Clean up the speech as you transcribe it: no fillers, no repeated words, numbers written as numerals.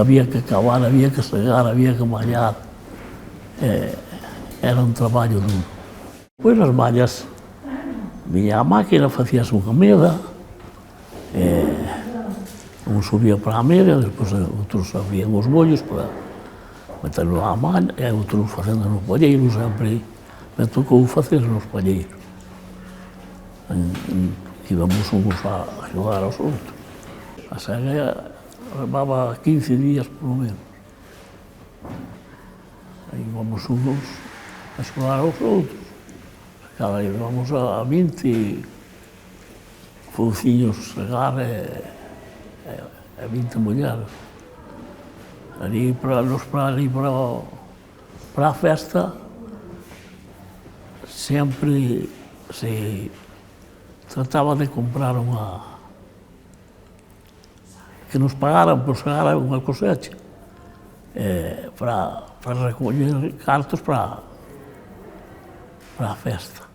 había que cavar, había que segar, había que mallar. Era un traballo duro. Pois as mallas, viña a máquina, facíase unha mega, un subía para a mega, despois outros abrían os bollos para meterlo á malla, e outros facendo nos palleiros, sempre me tocou facer nos palleiros. Íbamos uns a axudar aos outros. A sega levaba 15 días, polo menos. Íbamos uns a axudar aos outros. Cada vez íbamos a 20 fouciños segar e 20 mulleres. Ali para a festa sempre se trataba de comprar que nos pagaran por segar unha cosecha para recoller cartos para a festa.